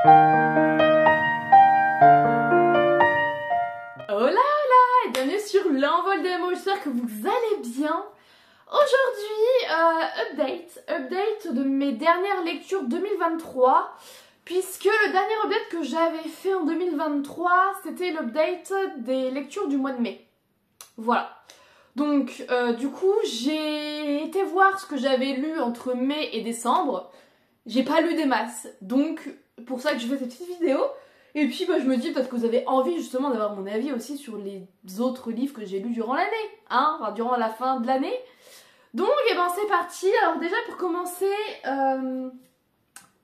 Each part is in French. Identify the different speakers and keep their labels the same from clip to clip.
Speaker 1: Hola hola et bienvenue sur l'envol des mots, j'espère que vous allez bien. Aujourd'hui, update de mes dernières lectures 2023, puisque le dernier update que j'avais fait en 2023, c'était l'update des lectures du mois de mai. Voilà. Donc, du coup, j'ai été voir ce que j'avais lu entre mai et décembre. J'ai pas lu des masses, donc pour ça que je fais cette petite vidéo. Et puis je me dis peut-être que vous avez envie justement d'avoir mon avis aussi sur les autres livres que j'ai lus durant l'année, hein, enfin durant la fin de l'année. Donc c'est parti. Alors déjà pour commencer,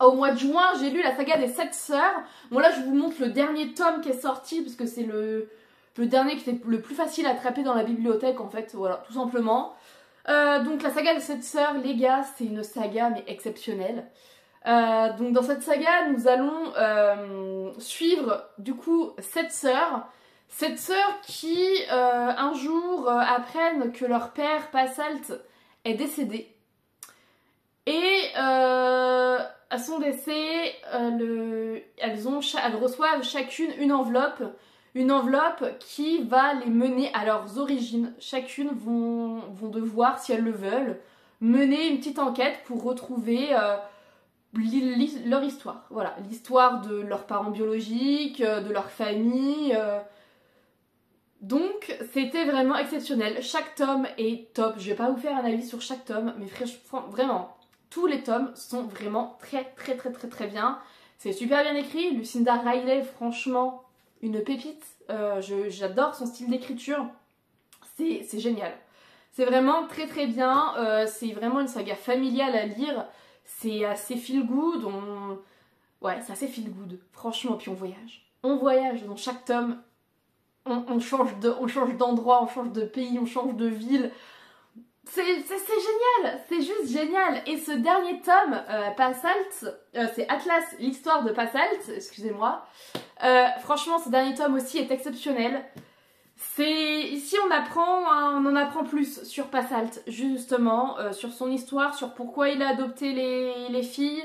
Speaker 1: au mois de juin j'ai lu la saga des 7 sœurs. Bon là je vous montre le dernier tome qui est sorti parce que c'est le dernier qui était le plus facile à attraper dans la bibliothèque en fait, voilà, tout simplement. Donc la saga des 7 sœurs, les gars, c'est une saga mais exceptionnelle. Donc dans cette saga, nous allons suivre du coup 7 sœurs. 7 sœurs qui un jour apprennent que leur père Passalt est décédé. Et à son décès, elles reçoivent chacune une enveloppe qui va les mener à leurs origines. Chacune vont devoir, si elles le veulent, mener une petite enquête pour retrouver leur histoire, voilà, l'histoire de leurs parents biologiques, de leur famille. Donc c'était vraiment exceptionnel. Chaque tome est top. Je vais pas vous faire un avis sur chaque tome, mais vraiment, tous les tomes sont vraiment très bien. C'est super bien écrit. Lucinda Riley, franchement, une pépite. J'adore son style d'écriture. C'est génial. C'est vraiment très bien. C'est vraiment une saga familiale à lire. C'est assez feel good, ouais, c'est assez feel good, franchement, puis on voyage dans chaque tome, on change d'endroit, on change de pays, on change de ville, c'est génial, c'est juste génial. Et ce dernier tome, Passalt, c'est Atlas, l'histoire de Passalt, excusez-moi, franchement ce dernier tome aussi est exceptionnel. Ici on en apprend plus sur Passalt, justement, sur son histoire, sur pourquoi il a adopté les filles,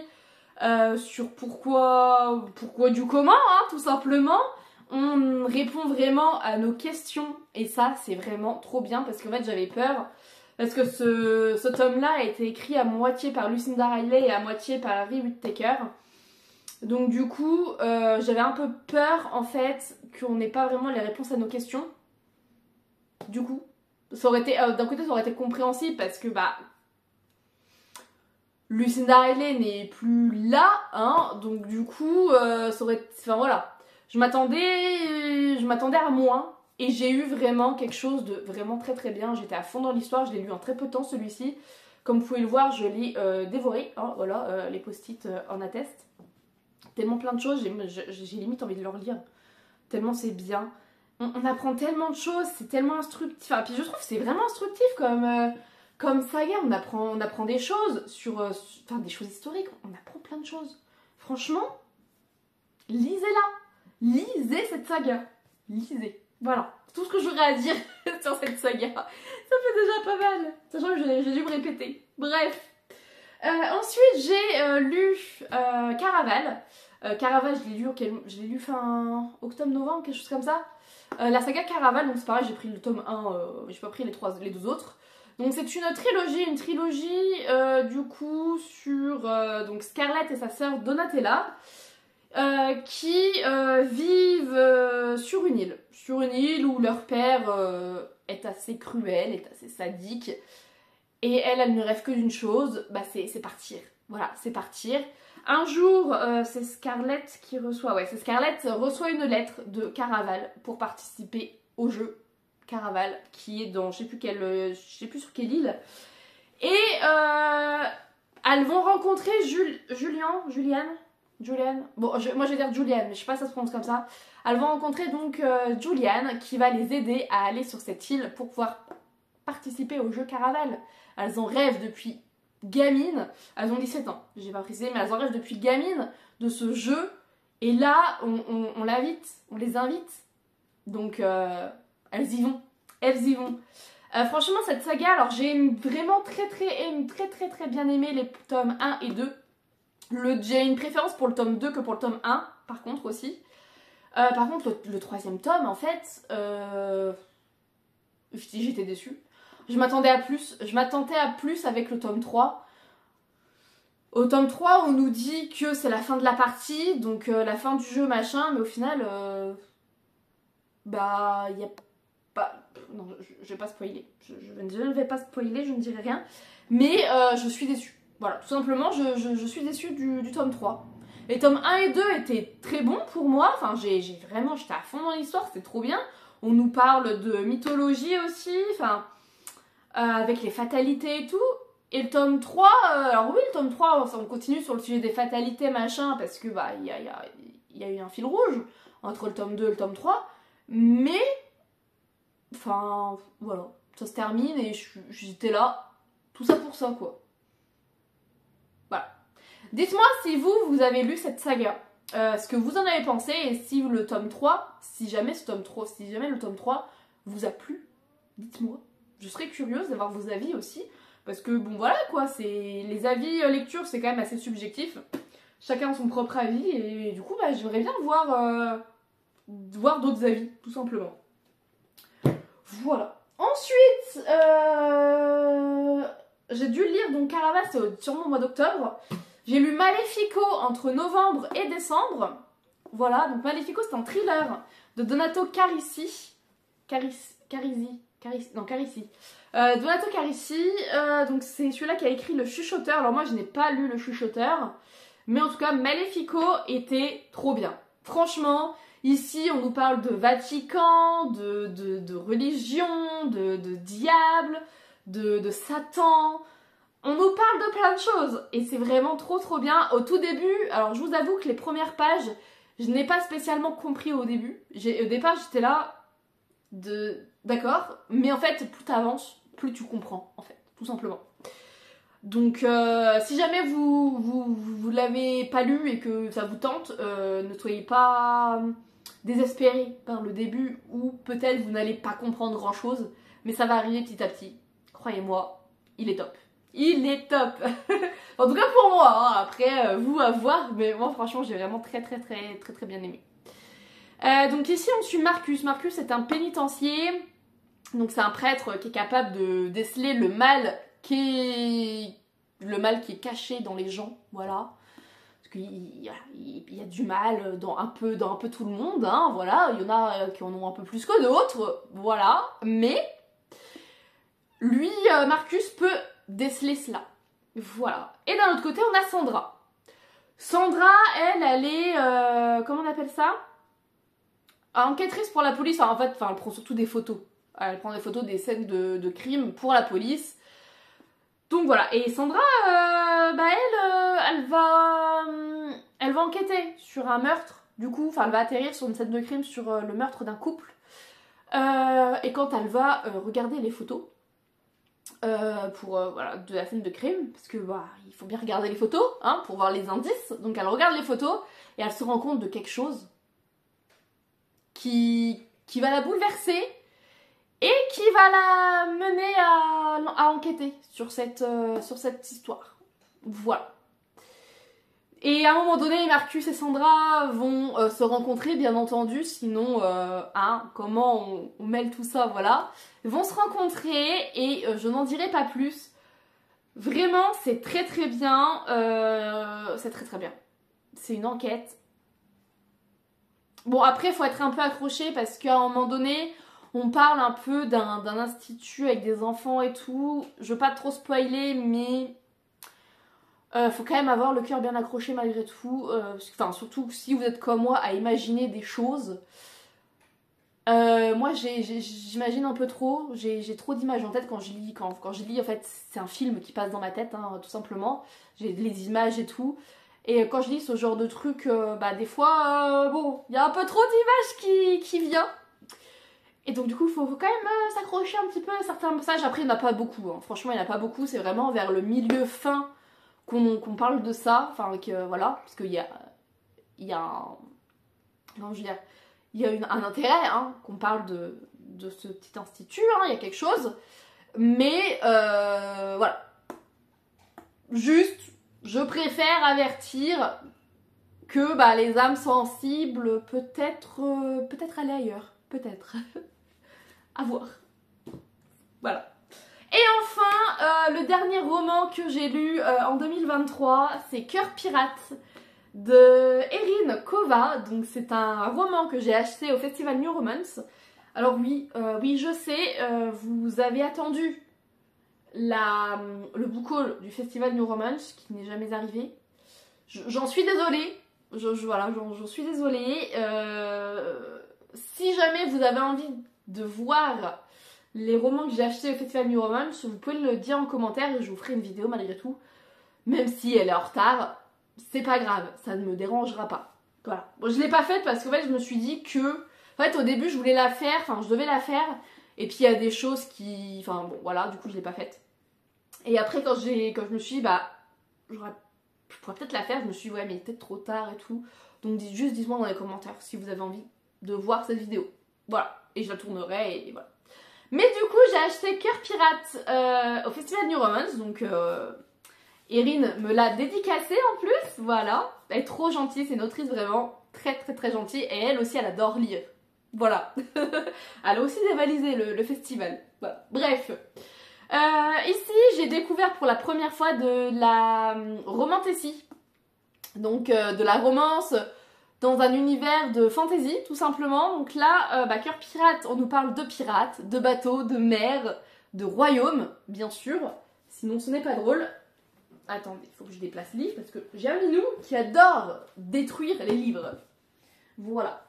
Speaker 1: sur pourquoi du comment, hein, tout simplement. On répond vraiment à nos questions, et ça c'est vraiment trop bien, parce qu'en fait j'avais peur, parce que ce tome-là a été écrit à moitié par Lucinda Riley et à moitié par Harry Whittaker. Donc du coup, j'avais un peu peur en fait qu'on n'ait pas vraiment les réponses à nos questions. Du coup, ça aurait été, d'un côté ça aurait été compréhensible parce que Lucinda Riley n'est plus là, hein, donc du coup ça aurait, enfin voilà, je m'attendais à moins et j'ai eu vraiment quelque chose de vraiment très bien. J'étais à fond dans l'histoire, je l'ai lu en très peu de temps celui-ci, comme vous pouvez le voir je l'ai dévoré, hein, voilà, les post-it en attestent, tellement plein de choses, j'ai limite envie de le relire, tellement c'est bien. On apprend tellement de choses, c'est tellement instructif. Enfin, puis je trouve que c'est vraiment instructif comme saga. On apprend des choses sur, enfin des choses historiques. On apprend plein de choses. Franchement, lisez-la. Lisez cette saga. Lisez. Voilà. Tout ce que j'aurais à dire sur cette saga. Ça fait déjà pas mal. Sachant que j'ai dû me répéter. Bref. Ensuite, j'ai lu Caraval. Caraval, je l'ai lu fin octobre-novembre, quelque chose comme ça. La saga Caraval, donc c'est pareil, j'ai pris le tome 1, j'ai pas pris les deux autres. Donc c'est une trilogie du coup sur donc Scarlett et sa sœur Donatella qui vivent sur une île où leur père est assez cruel, est assez sadique, et elle ne rêve que d'une chose, c'est partir. Voilà, c'est partir. Un jour, c'est Scarlett qui reçoit... Ouais, c'est Scarlett reçoit une lettre de Caraval pour participer au jeu Caraval, qui est dans je sais plus sur quelle île. Et elles vont rencontrer Julianne. Bon, moi je vais dire Julianne, mais je sais pas si ça se prononce comme ça. Elles vont rencontrer donc Julianne qui va les aider à aller sur cette île pour pouvoir participer au jeu Caraval. Elles en rêvent depuis gamine, elles ont 17 ans, j'ai pas précisé, mais elles en rêvent depuis gamine de ce jeu, et là on les invite, donc elles y vont. Franchement cette saga, alors j'ai vraiment très bien aimé les tomes 1 et 2, J'ai une préférence pour le tome 2 que pour le tome 1, par contre aussi. Par contre, le troisième tome, en fait, j'étais déçue. Je m'attendais à plus. Je m'attendais à plus avec le tome 3. Au tome 3, on nous dit que c'est la fin de la partie, donc la fin du jeu, machin, mais au final, bah, il y a pas... Non, je vais pas spoiler. Je ne vais pas spoiler, je ne dirai rien. Mais je suis déçue. Voilà, tout simplement, je suis déçue du tome 3. Les tomes 1 et 2 étaient très bons pour moi. Enfin, j'étais à fond dans l'histoire, c'était trop bien. On nous parle de mythologie aussi, enfin, avec les fatalités et tout. Et le tome 3, alors oui, le tome 3, on continue sur le sujet des fatalités, machin, parce que, bah, il y a eu un fil rouge entre le tome 2 et le tome 3. Mais, enfin, voilà, ça se termine et j'étais là, tout ça pour ça, quoi. Voilà. Dites-moi si vous avez lu cette saga, ce que vous en avez pensé et si le tome 3, si jamais le tome 3 vous a plu, dites-moi. Je serais curieuse d'avoir vos avis aussi, parce que bon voilà quoi, les avis lecture c'est quand même assez subjectif, chacun a son propre avis et du coup bah, j'aimerais bien voir d'autres avis, tout simplement. Voilà. Ensuite, j'ai dû lire donc Caravas sûrement au mois d'octobre. J'ai lu Malefico entre novembre et décembre. Voilà, donc Malefico c'est un thriller de Donato Carisi. Donato Carisi, donc c'est celui-là qui a écrit Le Chuchoteur. Alors moi je n'ai pas lu Le Chuchoteur, mais en tout cas Malefico était trop bien. Franchement, ici on nous parle de Vatican, de religion, de diable, de Satan. On nous parle de plein de choses et c'est vraiment trop bien. Au tout début, alors je vous avoue que les premières pages, je n'ai pas spécialement compris au début. Au départ j'étais là, d'accord, mais en fait plus t'avances, plus tu comprends en fait, tout simplement. Donc si jamais vous l'avez pas lu et que ça vous tente, ne soyez pas désespérés par le début ou peut-être vous n'allez pas comprendre grand chose, mais ça va arriver petit à petit. Croyez-moi, il est top. Il est top. En tout cas pour moi, hein. Après vous à voir, mais moi franchement j'ai vraiment très bien aimé. Donc ici on suit Marcus. Marcus est un pénitencier, donc c'est un prêtre qui est capable de déceler le mal qui est caché dans les gens, voilà. Parce qu'il y a du mal dans un peu tout le monde, hein, voilà. Il y en a qui en ont un peu plus que d'autres, voilà. Mais lui, Marcus peut déceler cela, voilà. Et d'un autre côté, on a Sandra. Sandra, elle est, comment on appelle ça ? Enquêtrice pour la police. En fait, elle prend surtout des photos. Elle prend des photos des scènes de crime pour la police. Donc voilà. Et Sandra, elle va enquêter sur un meurtre. Du coup, elle va atterrir sur une scène de crime sur le meurtre d'un couple. Et quand elle va regarder les photos de la scène de crime, parce que il faut bien regarder les photos hein, pour voir les indices. Donc elle regarde les photos et elle se rend compte de quelque chose qui va la bouleverser et qui va la mener à enquêter sur cette histoire. Voilà. Et à un moment donné, Marcus et Sandra vont se rencontrer, bien entendu, sinon, comment on mêle tout ça, voilà. Ils vont se rencontrer et je n'en dirai pas plus. Vraiment, c'est très bien. C'est très bien. C'est une enquête. Bon, après, il faut être un peu accroché parce qu'à un moment donné, on parle un peu d'un institut avec des enfants et tout. Je veux pas trop spoiler, mais faut quand même avoir le cœur bien accroché malgré tout. Surtout si vous êtes comme moi à imaginer des choses. Moi, j'imagine un peu trop. J'ai trop d'images en tête quand je lis. Quand je lis, en fait, c'est un film qui passe dans ma tête, hein, tout simplement. J'ai les images et tout. Et quand je lis ce genre de truc, des fois, il y a un peu trop d'images qui vient. Et donc du coup, il faut quand même s'accrocher un petit peu à certains passages. Après, il n'y en a pas beaucoup. Hein. Franchement, il n'y en a pas beaucoup. C'est vraiment vers le milieu fin qu'on parle de ça. Enfin, voilà. Parce qu'il y a un intérêt hein, qu'on parle de ce petit institut. Hein, il y a quelque chose. Mais, voilà. Juste... je préfère avertir que bah, les âmes sensibles, peut-être aller ailleurs. Peut-être. À voir. Voilà. Et enfin, le dernier roman que j'ai lu en 2023, c'est Cœur pirate de Erin Kova. Donc c'est un roman que j'ai acheté au festival New Romance. Alors oui, je sais, vous avez attendu le book haul du festival New Romance qui n'est jamais arrivé. J'en suis désolée. Voilà, j'en suis désolée. Si jamais vous avez envie de voir les romans que j'ai achetés au festival New Romance, vous pouvez le dire en commentaire et je vous ferai une vidéo malgré tout. Même si elle est en retard, c'est pas grave, ça ne me dérangera pas. Voilà. Bon, je l'ai pas faite parce qu'en fait je me suis dit que... En fait au début je voulais la faire, enfin je devais la faire. Et puis il y a des choses qui... Enfin bon voilà, du coup je l'ai pas faite. Et après quand je me suis dit bah... Je pourrais peut-être la faire, je me suis dit ouais mais peut-être trop tard et tout. Donc dites-moi dans les commentaires si vous avez envie de voir cette vidéo. Voilà. Et je la tournerai et voilà. Mais du coup j'ai acheté Cœur pirate au festival New Romance. Donc Erin me l'a dédicacé en plus. Voilà. Elle est trop gentille, c'est une autrice vraiment très gentille. Et elle aussi elle adore lire. Voilà. Elle a aussi dévalisé le festival. Voilà. Bref. Ici j'ai découvert pour la première fois de la romantécie. Donc de la romance dans un univers de fantasy tout simplement. Donc là, Cœur pirate, on nous parle de pirates, de bateaux, de mer, de royaumes bien sûr. Sinon ce n'est pas drôle. Attendez, il faut que je déplace le livre parce que j'ai un minou qui adore détruire les livres. Voilà.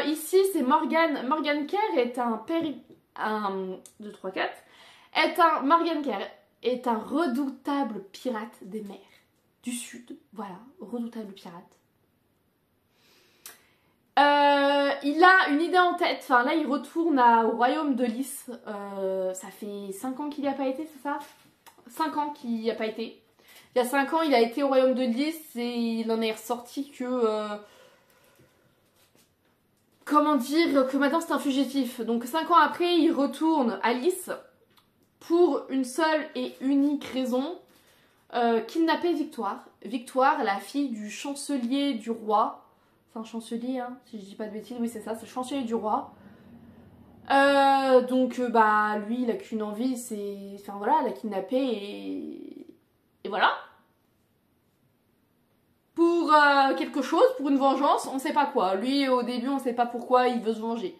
Speaker 1: Ici c'est Morgan. Morgan Kerr est Morgan Kerr est un redoutable pirate des mers du sud. Voilà, redoutable pirate. Il a une idée en tête. Enfin là il retourne au royaume de Lys. Ça fait 5 ans qu'il n'y a pas été, c'est ça? 5 ans qu'il n'y a pas été. Il y a 5 ans il a été au royaume de Lys et il en est ressorti que... Comment dire que maintenant c'est un fugitif. Donc 5 ans après, il retourne à Lys pour une seule et unique raison. Kidnapper Victoire. Victoire, la fille du chancelier du roi. Enfin chancelier, hein, si je dis pas de bêtises, oui c'est ça, c'est le chancelier du roi. Lui il a qu'une envie, c'est... Enfin voilà, la kidnapper et voilà. Pour quelque chose, pour une vengeance, on sait pas quoi. Lui, au début, on sait pas pourquoi il veut se venger.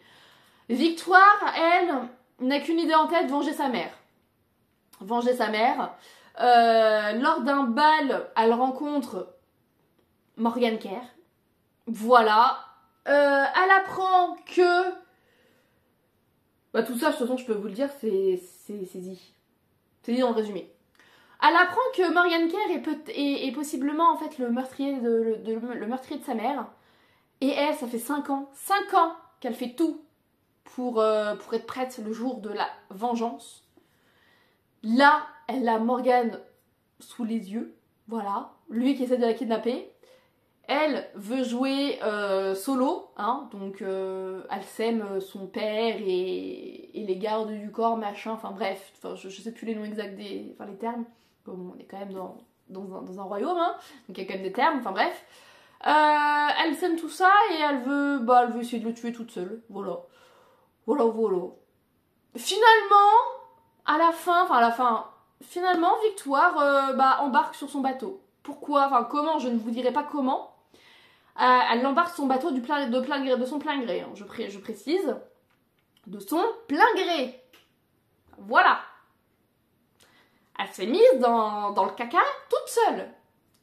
Speaker 1: Victoire, elle, n'a qu'une idée en tête, venger sa mère. Venger sa mère. Lors d'un bal, elle rencontre Morgan Kerr. Voilà. Elle apprend que... tout ça, de toute façon, je peux vous le dire, c'est dit. C'est dit dans le résumé. Elle apprend que Morgan Kerr est possiblement en fait le meurtrier de sa mère. Et elle, ça fait 5 ans qu'elle fait tout pour être prête le jour de la vengeance. Là, elle a Morgan sous les yeux. Voilà. Lui qui essaie de la kidnapper. Elle veut jouer solo. Hein, donc, elle sème son père et les gardes du corps, machin. Enfin bref, je sais plus les noms exacts les termes. On est quand même dans un royaume, hein, donc il y a quand même des termes, enfin bref. Elle sème tout ça et elle veut essayer de le tuer toute seule. Voilà. Finalement, finalement, Victoire embarque sur son bateau. Pourquoi? Enfin, comment? Je ne vous dirai pas comment. Elle embarque son bateau de son plein gré, hein, je précise. De son plein gré. Voilà. Elle s'est mise dans le caca toute seule.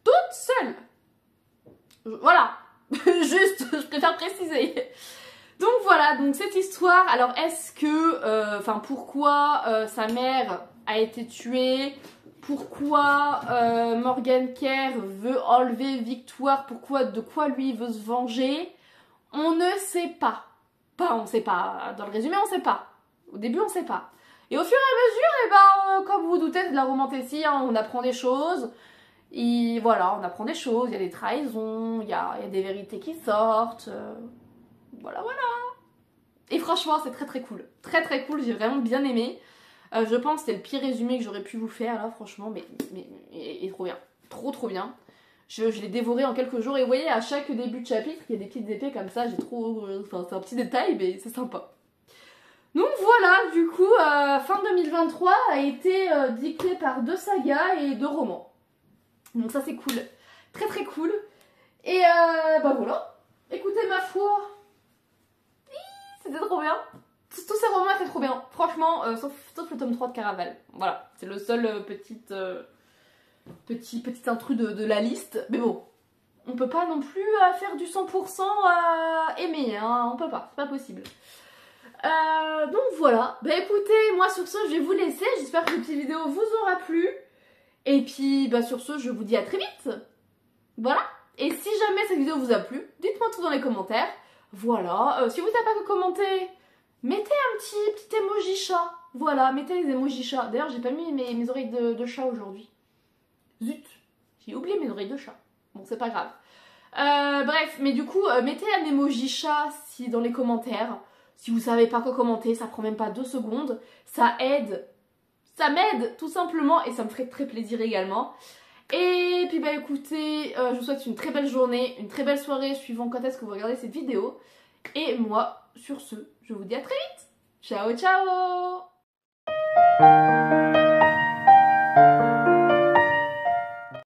Speaker 1: Toute seule. Voilà. Juste, je préfère préciser. Donc voilà, donc cette histoire, alors est-ce que... pourquoi sa mère a été tuée? Pourquoi Morgan Kerr veut enlever Victoire? De quoi lui il veut se venger? On ne sait pas. On sait pas. Dans le résumé, on sait pas. Au début, on sait pas. Et au fur et à mesure, comme vous vous doutez, c'est de la romantécie, hein, on apprend des choses. Et voilà, on apprend des choses, il y a des trahisons, il y a des vérités qui sortent. Voilà. Et franchement, c'est très cool. Très cool, j'ai vraiment bien aimé. Je pense que c'était le pire résumé que j'aurais pu vous faire là, franchement, mais trop bien. Trop bien. Je l'ai dévoré en quelques jours et vous voyez, à chaque début de chapitre, il y a des petites épées comme ça, j'ai trop... Enfin, c'est un petit détail, mais c'est sympa. Donc voilà, du coup, fin 2023 a été dictée par 2 sagas et 2 romans. Donc ça c'est cool, très cool. Et bah voilà, écoutez ma foi, c'était trop bien. Tous ces romans étaient trop bien, franchement, sauf le tome 3 de Caraval. Voilà, c'est le seul petit intrus de la liste. Mais bon, on peut pas non plus faire du 100% aimer, hein, on peut pas, c'est pas possible. Donc voilà, bah écoutez, moi sur ce je vais vous laisser, j'espère que cette petite vidéo vous aura plu. Et puis bah sur ce je vous dis à très vite. Voilà, et si jamais cette vidéo vous a plu, dites-moi tout dans les commentaires. Voilà, si vous n'avez pas que commenter, mettez un petit emoji chat. Voilà, mettez les emojis chat. D'ailleurs j'ai pas mis mes oreilles de chat aujourd'hui. Zut, j'ai oublié mes oreilles de chat. Bon c'est pas grave. Bref, mais du coup, mettez un emoji chat si dans les commentaires. Si vous savez pas quoi commenter, ça prend même pas 2 secondes. Ça aide. Ça m'aide tout simplement et ça me ferait très plaisir également. Et puis bah écoutez, je vous souhaite une très belle journée, une très belle soirée suivant quand est-ce que vous regardez cette vidéo. Et moi, sur ce, je vous dis à très vite. Ciao ciao.